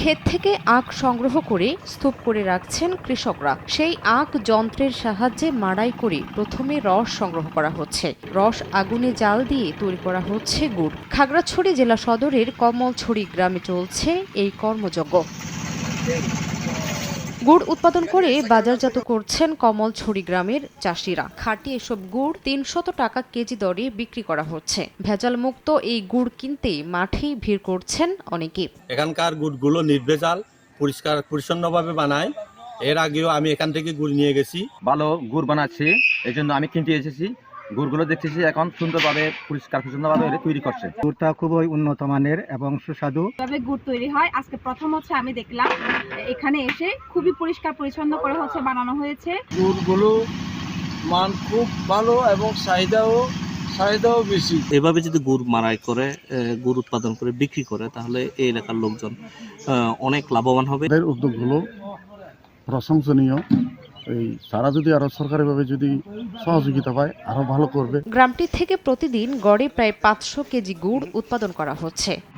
ক্ষেত থেকে আখ সংগ্রহ করে স্তূপ করে রাখছেন কৃষকরা। সেই আখ যন্ত্রের সাহায্যে মাড়াই করে প্রথমে রস সংগ্রহ করা হচ্ছে। রস আগুনে জাল দিয়ে তৈরি করা হচ্ছে গুড়। খাগড়াছড়ি জেলা সদরের কমলছড়ি গ্রামে চলছে এই কর্মযজ্ঞ। গুড় উৎপাদন করে বাজারজাত করছেন কমলছড়ি গ্রামের চাষিরা। খাঁটি এসব গুড় ৩০০ টাকা কেজি দরে বিক্রি করা হচ্ছে। ভেজাল মুক্ত এই গুড় কিনতে মাঠেই ভিড় করছেন অনেকে। এখানকার গুড়গুলো নির্ভেজাল, পরিষ্কার পরিচ্ছন্নভাবে বানায়। এর আগেও আমি এখান থেকে গুড় নিয়ে গেছি। ভালো গুড় বানাচ্ছে, এই জন্য আমি কিনতে এসেছি। গুড়গুলো দেখতেছি এখন সুন্দরভাবে পরিষ্কার পরিচ্ছন্নভাবে তৈরি করছে। গুড়টা খুবই উন্নত মানের এবং সুস্বাদু। কিভাবে গুড় তৈরি হয় আজকে প্রথম হচ্ছে আমি দেখলাম। এখানে এসে খুবই পরিষ্কার পরিচ্ছন্ন করে হচ্ছে বানানো হয়েছে। গুড়গুলো মান খুব ভালো এবং চাহিদাও বেশি। এভাবে যদি গুড় মাড়াই করে গুড় উৎপাদন করে বিক্রি করে তাহলে এই এলাকার লোকজন অনেক লাভবান হবে। এদের উদ্যোগগুলো প্রশংসনীয়। এই তারা যদি আরো সরকারিভাবে যদি সহযোগিতা পায় আরো ভালো করবে। গ্রামটি থেকে প্রতিদিন গড়ে প্রায় ৫০০ কেজি গুড় উৎপাদন করা হচ্ছে।